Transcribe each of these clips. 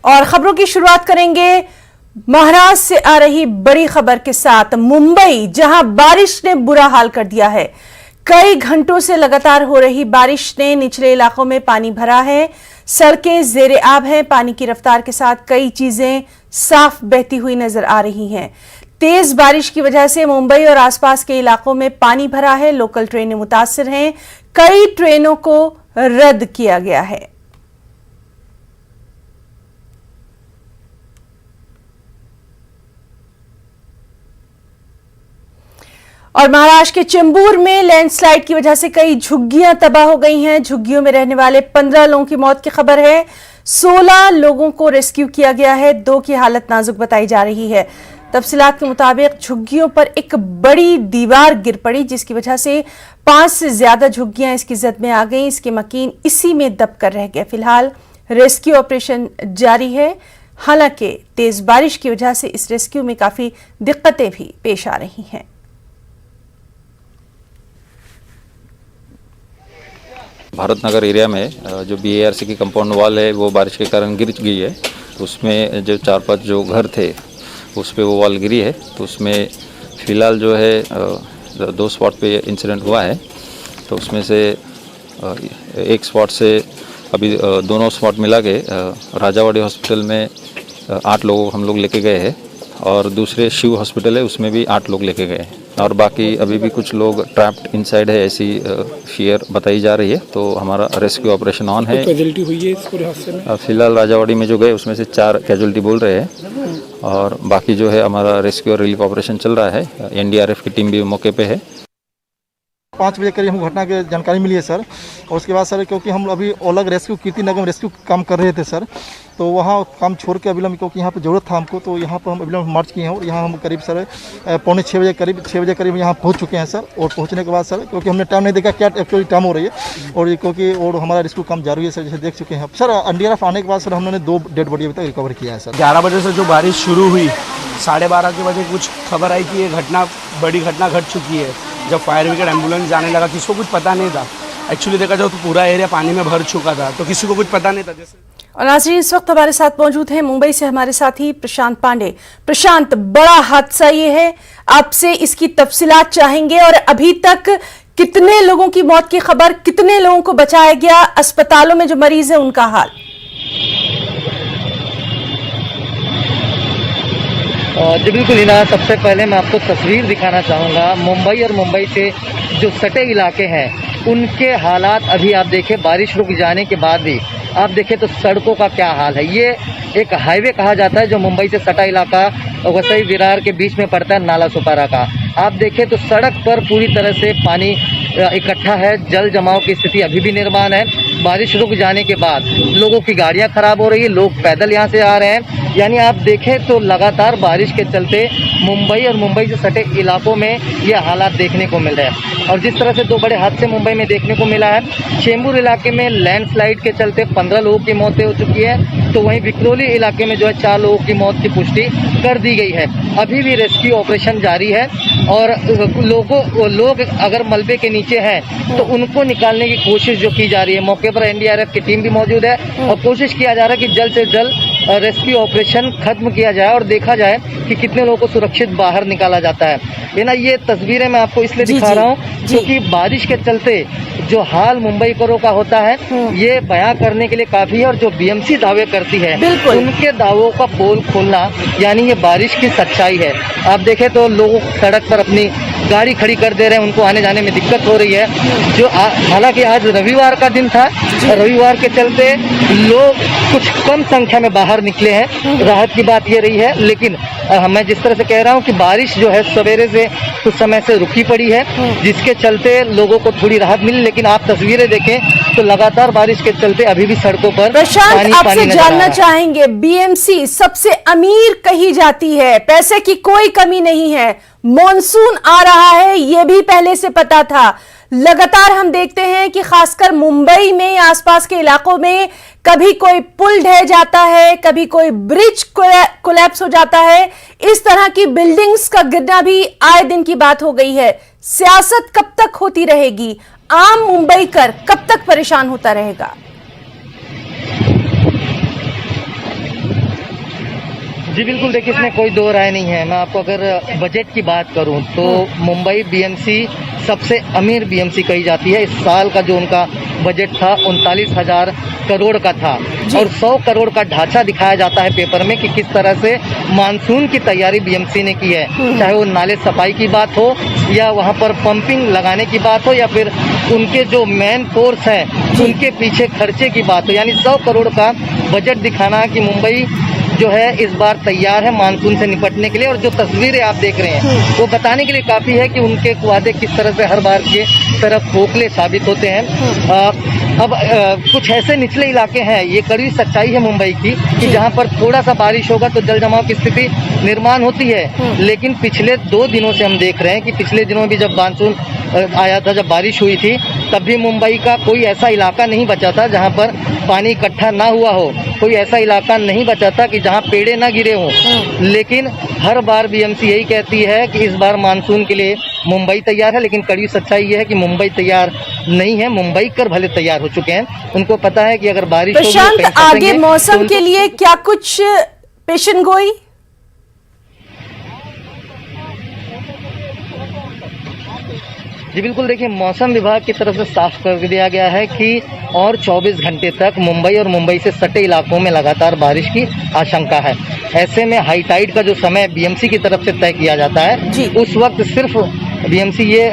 और खबरों की शुरुआत करेंगे महाराष्ट्र से आ रही बड़ी खबर के साथ। मुंबई, जहां बारिश ने बुरा हाल कर दिया है। कई घंटों से लगातार हो रही बारिश ने निचले इलाकों में पानी भरा है, सड़कें जेरे आब हैं। पानी की रफ्तार के साथ कई चीजें साफ बहती हुई नजर आ रही हैं। तेज बारिश की वजह से मुंबई और आसपास के इलाकों में पानी भरा है। लोकल ट्रेनें मुतासिर हैं, कई ट्रेनों को रद्द किया गया है। और महाराष्ट्र के चेंबूर में लैंडस्लाइड की वजह से कई झुग्गियां तबाह हो गई हैं। झुग्गियों में रहने वाले 15 लोगों की मौत की खबर है। 16 लोगों को रेस्क्यू किया गया है, 2 की हालत नाजुक बताई जा रही है। तफसीलात के मुताबिक झुग्गियों पर एक बड़ी दीवार गिर पड़ी, जिसकी वजह से 5 से ज्यादा झुग्गियां इसकी जद में आ गई। इसके मकीन इसी में दब कर रह गए। फिलहाल रेस्क्यू ऑपरेशन जारी है। हालांकि तेज बारिश की वजह से इस रेस्क्यू में काफी दिक्कतें भी पेश आ रही हैं। भारत नगर एरिया में जो BARC की कंपाउंड वॉल है वो बारिश के कारण गिर गई है। तो उसमें जो 4-5 जो घर थे उस पे वो वॉल गिरी है। तो उसमें फ़िलहाल जो है 2 स्पॉट पे इंसिडेंट हुआ है। तो उसमें से एक स्पॉट से अभी दोनों स्पॉट मिला के राजावाड़ी हॉस्पिटल में 8 लोग हम लोग लेके गए हैं और दूसरे शिव हॉस्पिटल है उसमें भी 8 लोग लेके गए हैं। और बाकी अभी भी कुछ लोग ट्रैप्ड इनसाइड है, ऐसी फियर बताई जा रही है। तो हमारा रेस्क्यू ऑपरेशन ऑन है। कैजुअल्टी हुई है इस पूरे हादसे में? फिलहाल राजावाड़ी में जो गए उसमें से 4 कैजुअल्टी बोल रहे हैं और बाकी जो है हमारा रेस्क्यू और रिलीफ ऑपरेशन चल रहा है। NDRF की टीम भी मौके पे है। 5 बजे करीब हम घटना की जानकारी मिली है सर। और उसके बाद सर, क्योंकि हम अभी अलग रेस्क्यू कीर्तिनगर में रेस्क्यू काम कर रहे थे सर, तो वहाँ काम छोड़ के अभी क्योंकि यहाँ पे ज़रूरत था हमको, तो यहाँ पर हम अभी मार्च किए हैं और यहाँ हम करीब सर 5:45 बजे करीब यहाँ पहुँच चुके हैं सर। और पहुँचने के बाद सर, क्योंकि हमने टाइम नहीं देखा क्या एक्चुअली टाइम हो रही है, और क्योंकि और हमारा रेस्क्यू काम जारी है सर, जैसे देख चुके हैं सर। NDRF आने के बाद सर हमने 2 डेड बॉडी अभी तक रिकवर किया है सर। 11 बजे से जो बारिश शुरू हुई, 12:30 के बजे कुछ खबर आई कि ये बड़ी घटना घट चुकी है। जब फायर ब्रिगेड एम्बुलेंस जाने लगा, किसी को कुछ पता नहीं था। एक्चुअली देखा जाए तो पूरा एरिया पानी में भर चुका था, तो किसी को कुछ पता नहीं था। जैसे और नाज़रीन, इस वक्त हमारे साथ मौजूद हैं मुंबई से हमारे साथी प्रशांत पांडे। प्रशांत, बड़ा हादसा ये है, आपसे इसकी तफसीलात चाहेंगे। और अभी तक कितने लोगों की मौत की खबर, कितने लोगों को बचाया गया, अस्पतालों में जो मरीज है उनका हाल? जी बिल्कुल हिना, सबसे पहले मैं आपको तस्वीर दिखाना चाहूँगा मुंबई और मुंबई से जो सटे इलाके हैं उनके हालात। अभी आप देखें, बारिश रुक जाने के बाद भी आप देखें तो सड़कों का क्या हाल है। ये एक हाईवे कहा जाता है जो मुंबई से सटा इलाका वसई विरार के बीच में पड़ता है, नाला सुपारा का। आप देखें तो सड़क पर पूरी तरह से पानी इकट्ठा है, जल जमाव की स्थिति अभी भी निर्माण है। बारिश रुक जाने के बाद लोगों की गाड़ियां खराब हो रही है, लोग पैदल यहां से आ रहे हैं। यानी आप देखें तो लगातार बारिश के चलते मुंबई और मुंबई से सटे इलाकों में ये हालात देखने को मिल रहे हैं। और जिस तरह से 2 बड़े हादसे मुंबई में देखने को मिला है, चेंबूर इलाके में लैंडस्लाइड के चलते 15 लोगों की मौतें हो चुकी है, तो वहीं विक्रोली इलाके में जो है 4 लोगों की मौत की पुष्टि कर दी गई है। अभी भी रेस्क्यू ऑपरेशन जारी है और लोग अगर मलबे के नीचे हैं तो उनको निकालने की कोशिश जो की जा रही है। मौके पर NDRF की टीम भी मौजूद है और कोशिश किया जा रहा है कि जल्द से जल्द रेस्क्यू ऑपरेशन खत्म किया जाए और देखा जाए कि कितने लोगों को सुरक्षित बाहर निकाला जाता है। ना ये तस्वीरें मैं आपको इसलिए दिखा रहा हूँ क्योंकि बारिश के चलते जो हाल मुंबई करों का होता है ये बयां करने के लिए काफी है। और जो BMC दावे करती है उनके दावों का पोल खोलना, यानी ये बारिश की सच्चाई है। आप देखें तो लोग सड़क पर अपनी गाड़ी खड़ी कर दे रहे हैं, उनको आने जाने में दिक्कत हो रही है। जो हालांकि आज रविवार का दिन था, रविवार के चलते लोग कुछ कम संख्या में बाहर निकले हैं, राहत की बात ये रही है। लेकिन मैं जिस तरह से कह रहा हूँ कि बारिश जो है सवेरे से कुछ समय से रुकी पड़ी है, जिसके चलते लोगों को थोड़ी राहत मिली। लेकिन आप तस्वीरें देखें तो लगातार बारिश के चलते अभी भी सड़कों पर प्रशांत, आपसे जानना चाहेंगे, BMC सबसे अमीर कही जाती है, पैसे की कोई कमी नहीं है, मॉनसून आ रहा है ये भी पहले से पता था। लगातार हम देखते हैं कि खासकर मुंबई में आसपास के इलाकों में कभी कोई पुल ढह जाता है, कभी कोई ब्रिज कोलैप्स हो जाता है। इस तरह की बिल्डिंग्स का गिरना भी आए दिन की बात हो गई है। सियासत कब तक होती रहेगी? आम मुंबईकर कब तक परेशान होता रहेगा? जी बिल्कुल, देखिए इसमें कोई दो राय नहीं है। मैं आपको अगर बजट की बात करूं तो मुंबई बीएमसी सबसे अमीर बीएमसी कही जाती है। इस साल का जो उनका बजट था 39,000 करोड़ का था और 100 करोड़ का ढांचा दिखाया जाता है पेपर में कि किस तरह से मानसून की तैयारी बीएमसी ने की है, चाहे वो नाले सफाई की बात हो या वहाँ पर पंपिंग लगाने की बात हो या फिर उनके जो मेन फोर्स हैं उनके पीछे खर्चे की बात हो। यानी 100 करोड़ का बजट दिखाना कि मुंबई जो है इस बार तैयार है मानसून से निपटने के लिए। और जो तस्वीरें आप देख रहे हैं वो बताने के लिए काफ़ी है कि उनके वादे किस तरह से हर बार के तरफ खोखले साबित होते हैं। अब कुछ ऐसे निचले इलाके हैं, ये कड़ी सच्चाई है मुंबई की, कि जहाँ पर थोड़ा सा बारिश होगा तो जल जमाव की स्थिति निर्माण होती है। लेकिन पिछले 2 दिनों से हम देख रहे हैं कि पिछले दिनों भी जब मानसून आया था, जब बारिश हुई थी, तब भी मुंबई का कोई ऐसा इलाका नहीं बचा था जहाँ पर पानी इकट्ठा ना हुआ हो, कोई ऐसा इलाका नहीं बचा था कि जहाँ पेड़े ना गिरे हों। लेकिन हर बार बीएमसी यही कहती है कि इस बार मानसून के लिए मुंबई तैयार है, लेकिन कड़ी सच्चाई ये है कि मुंबई तैयार नहीं है। मुंबई कर भले तैयार हो चुके हैं, उनको पता है कि अगर बारिश होगी तो प्रशांत, कहीं आगे फंसेंगे, मौसम तो के लिए क्या कुछ पेशन गोई? जी बिल्कुल, देखिए मौसम विभाग की तरफ से साफ कर दिया गया है कि और 24 घंटे तक मुंबई और मुंबई से सटे इलाकों में लगातार बारिश की आशंका है। ऐसे में हाई टाइड का जो समय बीएमसी की तरफ से तय किया जाता है, उस वक्त सिर्फ बीएमसी ये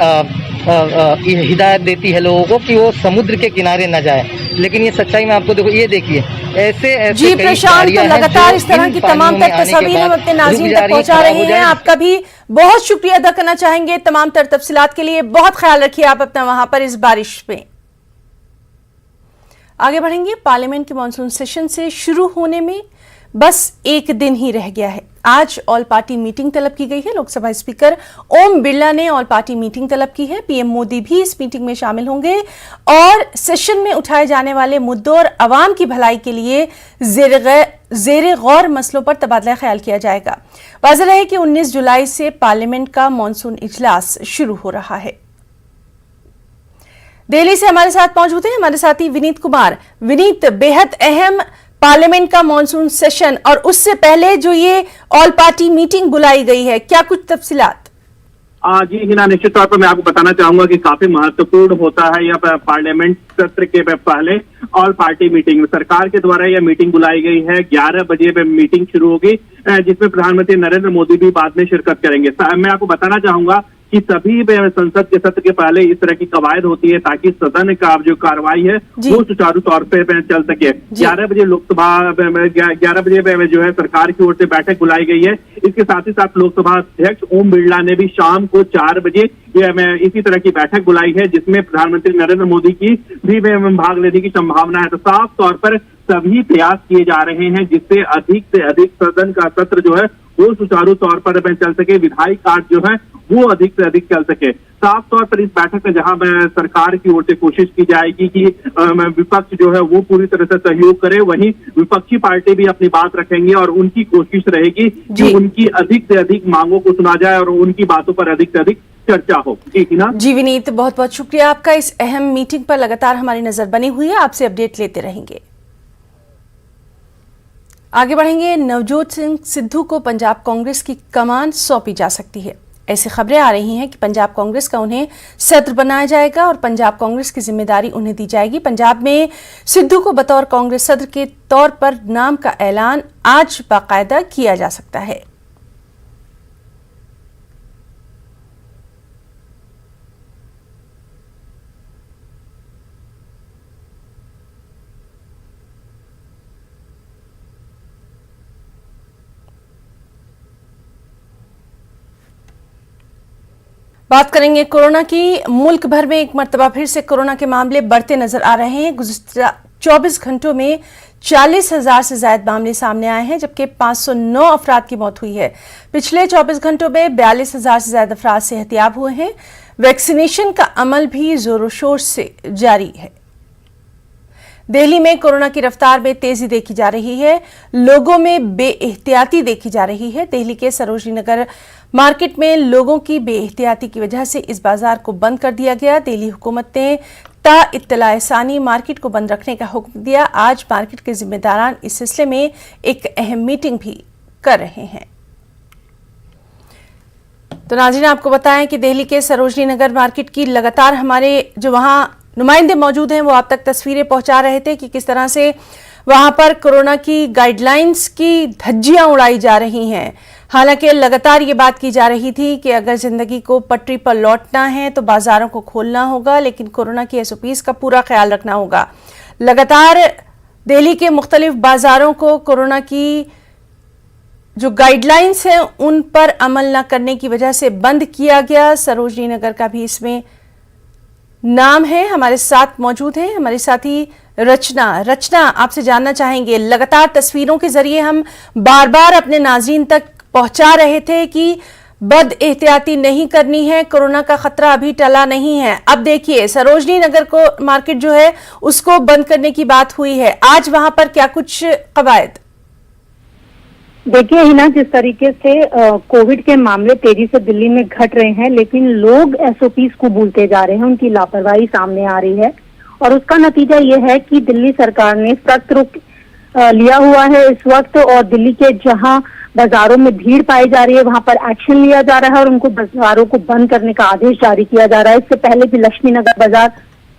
हिदायत देती है लोगों को कि वो समुद्र के किनारे न जाए। लेकिन ये सच्चाई में आपको देखो, ये देखिए ऐसे जी प्रशांत, तो लगातार इस तरह की तमाम तर तस्वीरें हम अपने नाज़रीन तक पहुंचा रहे हैं। आपका भी बहुत शुक्रिया अदा करना चाहेंगे तमाम तर तफसीलात के लिए। बहुत ख्याल रखिए आप अपना वहां पर इस बारिश में। आगे बढ़ेंगे। पार्लियामेंट के मॉनसून सेशन से शुरू होने में बस 1 दिन ही रह गया है। आज ऑल पार्टी मीटिंग तलब की गई है। लोकसभा स्पीकर ओम बिरला ने ऑल पार्टी मीटिंग तलब की है। पीएम मोदी भी इस मीटिंग में शामिल होंगे और सेशन में उठाए जाने वाले मुद्दों और आवाम की भलाई के लिए ज़ेरे गौर मसलों पर तबादला ख्याल किया जाएगा। वाज़ेह है कि 19 जुलाई से पार्लियामेंट का मॉनसून इजलास शुरू हो रहा है। दिल्ली से हमारे साथ मौजूद हैं हमारे साथी विनीत कुमार। विनीत, बेहद अहम पार्लियामेंट का मॉनसून सेशन और उससे पहले जो ये ऑल पार्टी मीटिंग बुलाई गई है, क्या कुछ तफसीलात? जी हिना, निश्चित तौर पर मैं आपको बताना चाहूंगा कि काफी महत्वपूर्ण होता है यह पार्लियामेंट सत्र के पहले ऑल पार्टी मीटिंग। सरकार के द्वारा यह मीटिंग बुलाई गई है। 11 बजे मीटिंग शुरू होगी, जिसमें प्रधानमंत्री नरेंद्र मोदी भी बाद में शिरकत करेंगे। मैं आपको बताना चाहूंगा कि सभी संसद के सत्र के पहले इस तरह की कवायद होती है ताकि सदन का जो कार्रवाई है वो सुचारू तौर पे चल सके। 11 बजे लोकसभा 11 बजे जो है सरकार की ओर से बैठक बुलाई गई है। इसके साथ ही साथ लोकसभा अध्यक्ष ओम बिरला ने भी शाम को 4 बजे इसी तरह की बैठक बुलाई है, जिसमें प्रधानमंत्री नरेंद्र मोदी की भी भाग लेने की संभावना है। तो साफ तौर पर सभी प्रयास किए जा रहे हैं जिससे अधिक से अधिक सदन का सत्र जो है वो सुचारू तौर पर चल सके, विधायी कार्य जो है वो अधिक से अधिक चल सके। साफ तौर पर इस बैठक में जहां सरकार की ओर से कोशिश की जाएगी कि विपक्ष जो है वो पूरी तरह से सहयोग करे, वहीं विपक्षी पार्टी भी अपनी बात रखेंगे और उनकी कोशिश रहेगी कि उनकी अधिक से अधिक मांगों को सुना जाए और उनकी बातों पर अधिक से अधिक चर्चा हो। ठीक है ना जी विनीत, बहुत बहुत शुक्रिया आपका। इस अहम मीटिंग पर लगातार हमारी नजर बनी हुई है, आपसे अपडेट लेते रहेंगे। आगे बढ़ेंगे। नवजोत सिंह सिद्धू को पंजाब कांग्रेस की कमान सौंपी जा सकती है। ऐसी खबरें आ रही हैं कि पंजाब कांग्रेस का उन्हें सदर बनाया जाएगा और पंजाब कांग्रेस की जिम्मेदारी उन्हें दी जाएगी। पंजाब में सिद्धू को बतौर कांग्रेस सदर के तौर पर नाम का ऐलान आज बाकायदा किया जा सकता है। बात करेंगे कोरोना की। मुल्क भर में एक मर्तबा फिर से कोरोना के मामले बढ़ते नजर आ रहे हैं। गुज़िश्ता 24 घंटों में 40,000 से ज्यादा मामले सामने आए हैं, जबकि 509 अफराद की मौत हुई है। पिछले 24 घंटों में 42,000 से ज्यादा अफराद सेहतियाब हुए हैं। वैक्सीनेशन का अमल भी जोरों शोर से जारी है। दिल्ली में कोरोना की रफ्तार में तेजी देखी जा रही है, लोगों में बेएहतियाती देखी जा रही है। दिल्ली के सरोजनी नगर मार्केट में लोगों की बेएहतियाती की वजह से इस बाजार को बंद कर दिया गया। दिल्ली हुकूमत ने ता इत्तला सानी मार्केट को बंद रखने का हुक्म दिया। आज मार्केट के जिम्मेदारान इस सिलसिले में एक अहम मीटिंग भी कर रहे हैं। तो नाज़रीन, आपको बताएं कि दिल्ली के सरोजनी नगर मार्केट की लगातार हमारे जो वहां नुमाइंदे मौजूद हैं वो आप तक तस्वीरें पहुंचा रहे थे कि किस तरह से वहां पर कोरोना की गाइडलाइंस की धज्जियां उड़ाई जा रही हैं। हालांकि लगातार ये बात की जा रही थी कि अगर जिंदगी को पटरी पर लौटना है तो बाजारों को खोलना होगा, लेकिन कोरोना की एसओपीज का पूरा ख्याल रखना होगा। लगातार दिल्ली के मुख्तलिफ बाजारों को कोरोना की जो गाइडलाइंस हैं उन पर अमल न करने की वजह से बंद किया गया। सरोजनी नगर का भी इसमें नाम है। हमारे साथ मौजूद है हमारे साथी रचना, आपसे जानना चाहेंगे, लगातार तस्वीरों के जरिए हम बार बार अपने नाज़रीन तक पहुंचा रहे थे कि बद एहतियाती नहीं करनी है, कोरोना का खतरा अभी टला नहीं है। अब देखिए सरोजनी नगर को मार्केट जो है उसको बंद करने की बात हुई है। आज वहां पर क्या कुछ कवायद? देखिए हिना, जिस तरीके से कोविड के मामले तेजी से दिल्ली में घट रहे हैं, लेकिन लोग एसओपीज को भूलते जा रहे हैं, उनकी लापरवाही सामने आ रही है और उसका नतीजा ये है कि दिल्ली सरकार ने सख्त रुख लिया हुआ है इस वक्त और दिल्ली के जहां बाजारों में भीड़ पाई जा रही है वहां पर एक्शन लिया जा रहा है और उनको बाजारों को बंद करने का आदेश जारी किया जा रहा है। इससे पहले भी लक्ष्मी नगर बाजार,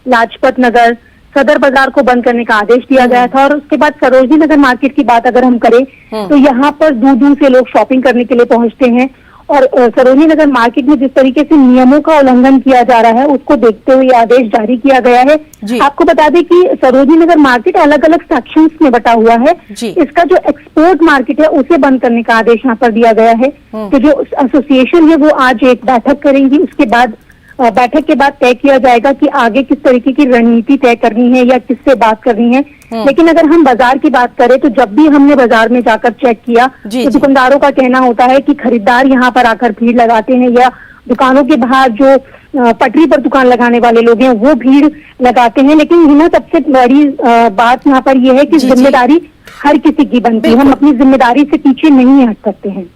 लाजपत नगर, सदर बाजार को बंद करने का आदेश दिया गया था और उसके बाद सरोजनी नगर मार्केट की बात अगर हम करें तो यहाँ पर दूर दूर से लोग शॉपिंग करने के लिए पहुंचते हैं और सरोजनी नगर मार्केट में जिस तरीके से नियमों का उल्लंघन किया जा रहा है उसको देखते हुए आदेश जारी किया गया है। आपको बता दें कि सरोजनी नगर मार्केट अलग अलग सेक्शंस में बटा हुआ है। इसका जो एक्सपोर्ट मार्केट है उसे बंद करने का आदेश यहाँ पर दिया गया है। तो जो एसोसिएशन है वो आज एक बैठक करेंगी, उसके बाद बैठक के बाद तय किया जाएगा कि आगे किस तरीके की रणनीति तय करनी है या किससे बात करनी है। लेकिन अगर हम बाजार की बात करें तो जब भी हमने बाजार में जाकर चेक किया तो दुकानदारों का कहना होता है कि खरीदार यहाँ पर आकर भीड़ लगाते हैं या दुकानों के बाहर जो पटरी पर दुकान लगाने वाले लोग हैं वो भीड़ लगाते हैं। लेकिन हिना, सबसे बड़ी बात यहाँ पर यह है कि जिम्मेदारी हर किसी की बनती है, हम अपनी जिम्मेदारी से पीछे नहीं हट सकते हैं।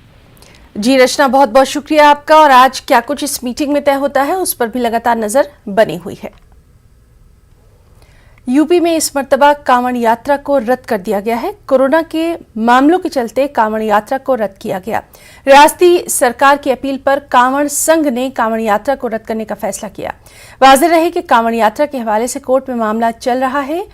जी रचना, बहुत बहुत शुक्रिया आपका। और आज क्या कुछ इस मीटिंग में तय होता है उस पर भी लगातार नजर बनी हुई है। यूपी में इस मर्तबा कांवड़ यात्रा को रद्द कर दिया गया है। कोरोना के मामलों के चलते कांवड़ यात्रा को रद्द किया गया। रियासती सरकार की अपील पर कांवड़ संघ ने कांवड़ यात्रा को रद्द करने का फैसला किया। वाज़ेह रहे कि कांवड़ यात्रा के हवाले से कोर्ट में मामला चल रहा है।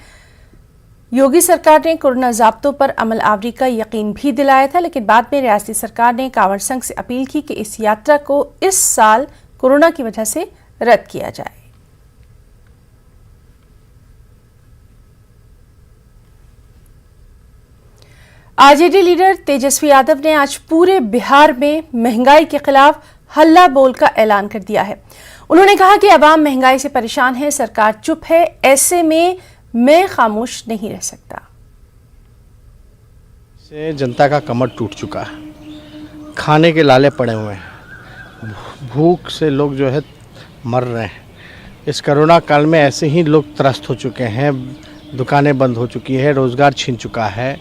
योगी सरकार ने कोरोना ज़ाब्तों पर अमल आवरी का यकीन भी दिलाया था, लेकिन बाद में रियासती सरकार ने कांवड़ संघ से अपील की कि इस यात्रा को इस साल कोरोना की वजह से रद्द किया जाए। आरजेडी लीडर तेजस्वी यादव ने आज पूरे बिहार में महंगाई के खिलाफ हल्ला बोल का ऐलान कर दिया है। उन्होंने कहा कि अवाम महंगाई से परेशान है, सरकार चुप है, ऐसे में मैं खामोश नहीं रह सकता। से जनता का कमर टूट चुका है, खाने के लाले पड़े हुए हैं, भूख से लोग जो है मर रहे हैं। इस कोरोना काल में ऐसे ही लोग त्रस्त हो चुके हैं, दुकानें बंद हो चुकी है, रोज़गार छिन चुका है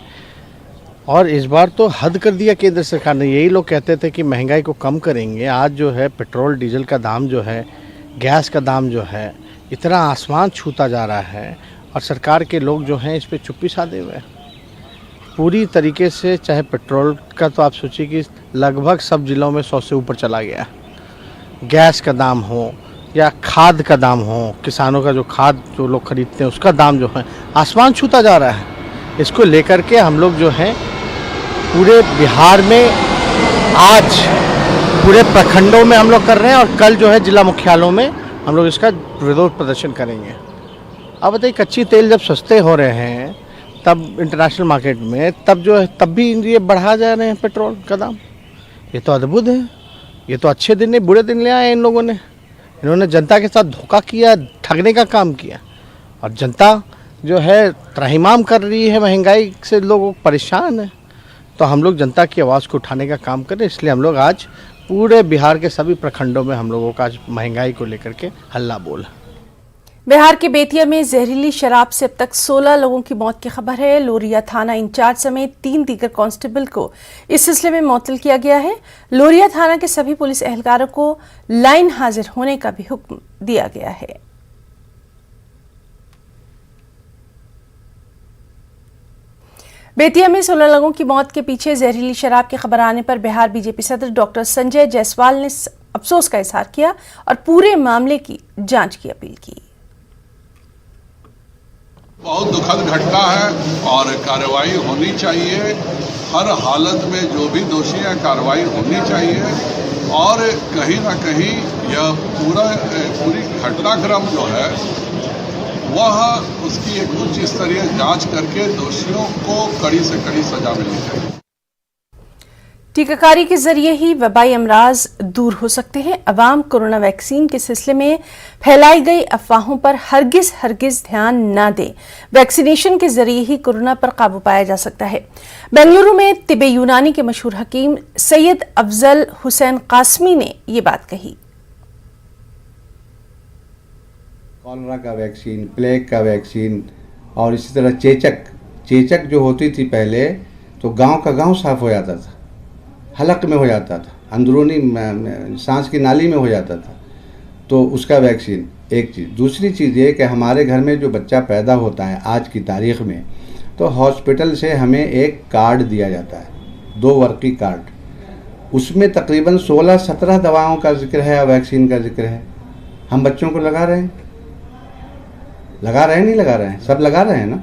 और इस बार तो हद कर दिया केंद्र सरकार ने। यही लोग कहते थे कि महंगाई को कम करेंगे, आज जो है पेट्रोल डीजल का दाम जो है, गैस का दाम जो है इतना आसमान छूता जा रहा है और सरकार के लोग जो हैं इस पे चुप्पी साधे हुए हैं पूरी तरीके से। चाहे पेट्रोल का तो आप सोचिए कि लगभग सब जिलों में 100 से ऊपर चला गया। गैस का दाम हो या खाद का दाम हो, किसानों का जो खाद जो लोग खरीदते हैं उसका दाम जो है आसमान छूता जा रहा है। इसको लेकर के हम लोग जो हैं पूरे बिहार में आज पूरे प्रखंडों में हम लोग कर रहे हैं और कल जो है जिला मुख्यालयों में हम लोग इसका विरोध प्रदर्शन करेंगे। अब बताइए, कच्ची तेल जब सस्ते हो रहे हैं तब इंटरनेशनल मार्केट में तब जो है तब भी ये बढ़ा जा रहे हैं पेट्रोल का दाम। ये तो अद्भुत है, ये तो अच्छे दिन नहीं बुरे दिन ले आए इन लोगों ने। इन्होंने जनता के साथ धोखा किया, ठगने का काम किया और जनता जो है त्राहिमाम कर रही है, महंगाई से लोग परेशान है। तो हम लोग जनता की आवाज़ को उठाने का काम करें, इसलिए हम लोग आज पूरे बिहार के सभी प्रखंडों में हम लोगों का आज महंगाई को लेकर के हल्ला बोल। बिहार के बेतिया में जहरीली शराब से अब तक 16 लोगों की मौत की खबर है। लोरिया थाना इंचार्ज समेत 3 दीगर कांस्टेबल को इस सिलसिले में मुअत्तल किया गया है। लोरिया थाना के सभी पुलिस एहलकारों को लाइन हाजिर होने का भी हुक्म दिया गया है। बेतिया में 16 लोगों की मौत के पीछे जहरीली शराब की खबर आने पर बिहार बीजेपी सदर डॉक्टर संजय जायसवाल ने अफसोस का इजहार किया और पूरे मामले की जांच की अपील की। बहुत दुखद घटना है और कार्रवाई होनी चाहिए। हर हालत में जो भी दोषी है कार्रवाई होनी चाहिए और कहीं ना कहीं यह पूरी घटनाक्रम जो है वह उसकी एक उच्च स्तरीय जांच करके दोषियों को कड़ी से कड़ी सजा मिलनी चाहिए। टीकाकारी के जरिए ही वबाई अमराज दूर हो सकते हैं। अवाम कोरोना वैक्सीन के सिलसिले में फैलाई गई अफवाहों पर हरगिज ध्यान न दें। वैक्सीनेशन के जरिए ही कोरोना पर काबू पाया जा सकता है। बेंगलुरु में तिब्बे यूनानी के मशहूर हकीम सैयद अफजल हुसैन कासमी ने ये बात कही। कॉलरा का वैक्सीन, प्लेग का वैक्सीन और इसी तरह चेचक जो होती थी पहले, तो गांव का गांव साफ हो जाता था, हलक में हो जाता था, अंदरूनी सांस की नाली में हो जाता था, तो उसका वैक्सीन एक चीज़। दूसरी चीज़ ये कि हमारे घर में जो बच्चा पैदा होता है आज की तारीख में, तो हॉस्पिटल से हमें एक कार्ड दिया जाता है, 2 वर्की कार्ड। उसमें तकरीबन 16-17 दवाओं का जिक्र है, वैक्सीन का जिक्र है। हम बच्चों को लगा रहे हैं नहीं लगा रहे हैं, सब लगा रहे हैं ना।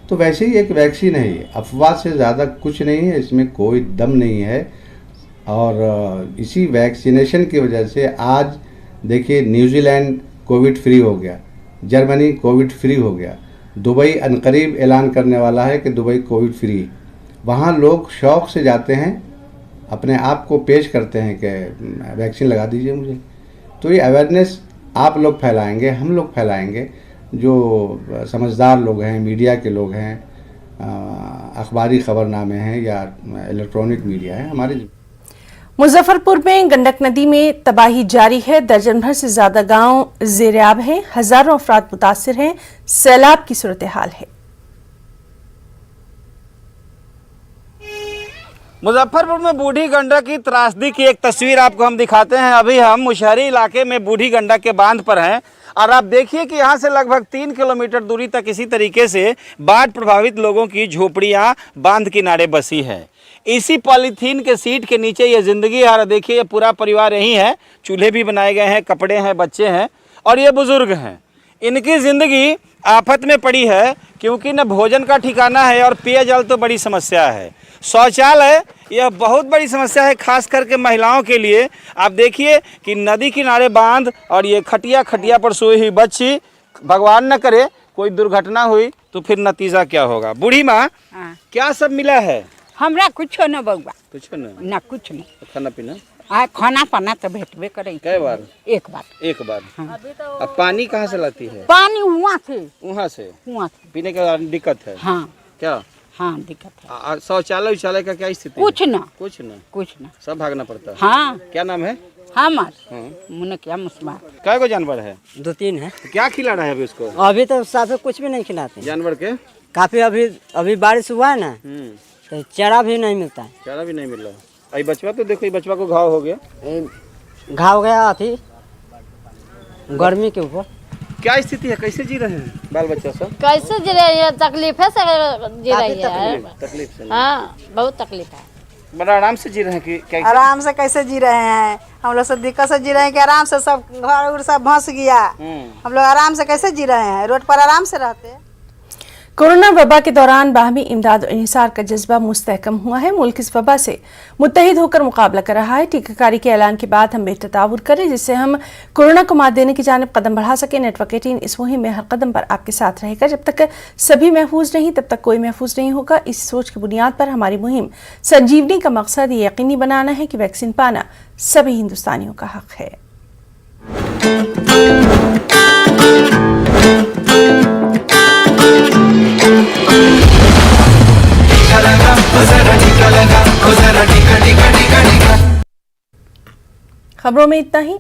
तो वैसे ही एक वैक्सीन है, ये अफवाह से ज़्यादा कुछ नहीं है, इसमें कोई दम नहीं है। और इसी वैक्सीनेशन की वजह से आज देखिए न्यूजीलैंड कोविड फ्री हो गया, जर्मनी कोविड फ्री हो गया, दुबई अनकरीब ऐलान करने वाला है कि दुबई कोविड फ्री। वहाँ लोग शौक़ से जाते हैं, अपने आप को पेश करते हैं कि वैक्सीन लगा दीजिए मुझे। तो ये अवेयरनेस आप लोग फैलाएंगे, हम लोग फैलाएंगे, जो समझदार लोग हैं, मीडिया के लोग हैं, अखबारी खबरनामे हैं या इलेक्ट्रॉनिक मीडिया है हमारे। मुजफ्फरपुर में गंडक नदी में तबाही जारी है। दर्जन भर से ज्यादा गांव ज़ेर-ए-आब हैं, हजारों अफराद मुतासिर हैं। सैलाब की सूरत हाल है। मुजफ्फरपुर में बूढ़ी गंडक की त्रासदी की एक तस्वीर आपको हम दिखाते हैं। अभी हम मुशहरी इलाके में बूढ़ी गंडक के बांध पर हैं और आप देखिए कि यहाँ से लगभग 3 किलोमीटर दूरी तक इसी तरीके से बाढ़ प्रभावित लोगों की झोपड़ियाँ बांध किनारे बसी है। इसी पॉलीथीन के सीट के नीचे ये ज़िंदगी है। और देखिए ये पूरा परिवार यही है, चूल्हे भी बनाए गए हैं, कपड़े हैं, बच्चे हैं और ये बुज़ुर्ग हैं। इनकी ज़िंदगी आफत में पड़ी है क्योंकि न भोजन का ठिकाना है और पेयजल तो बड़ी समस्या है। शौचालय यह बहुत बड़ी समस्या है, खास करके महिलाओं के लिए। आप देखिए कि नदी किनारे बांध और ये खटिया पर सोई हुई बच्ची, भगवान न करे कोई दुर्घटना हुई तो फिर नतीजा क्या होगा। बूढ़ी माँ, क्या सब मिला है? हमरा कुछ न बउआ, कुछ न, ना कुछ नहीं। खाना पीना खाना पाना तो भेटबे करे। कई बार? एक बार। हाँ। अब पानी कहाँ से लाती है? पानी वहाँ से पीने का दिक्कत है? हाँ। क्या? हाँ दिक्कत है। शौचालय का क्या स्थिति? कुछ ना, सब भागना पड़ता है। हाँ। क्या नाम है? मुन्ने क्या मुस्मान। क्या को जानवर है? 2-3 है। तो क्या खिला रहा है अभी उसको? अभी तो साथ कुछ भी नहीं खिलाते जानवर के। काफी अभी बारिश हुआ है ना, तो चारा भी नहीं मिलता है। चारा भी नहीं मिल रहा। अभी बचवा तो देखो, बचवा को घाव हो गया। घाव गया थी गर्मी के ऊपर। क्या स्थिति है, कैसे जी रहे हैं बाल बच्चा सब? कैसे जी रहे हैं? तकलीफ है से जी रही है। तकलीफ से? हाँ, बहुत तकलीफ है। बड़ा आराम से जी रहे हैं कि कैसे? आराम से कैसे जी रहे हैं? हम लोग सब दिक्कत से जी रहे हैं कि आराम से सब घर उर सब भंस गया। हम लोग आराम से कैसे जी रहे हैं? रोड पर आराम से रहते हैं। कोरोना वबा के दौरान बाहमी इमदाद और इंहिसार का जज्बा मुस्तहकम हुआ है। मुल्क इस वबा से मुत्तहिद होकर मुकाबला कर रहा है। टीकाकारी के ऐलान के बाद हम बेहतर ताउर करें जिससे हम कोरोना को मात देने की जानिब कदम बढ़ा सकें। नेटवर्क 18 इस मुहिम में हर कदम पर आपके साथ रहेगा। जब तक सभी महफूज नहीं तब तक कोई महफूज नहीं होगा। इस सोच की बुनियाद पर हमारी मुहिम संजीवनी का मकसद ये यकीनी बनाना है कि वैक्सीन पाना सभी हिंदुस्तानियों का हक है। खबरों में इतना ही।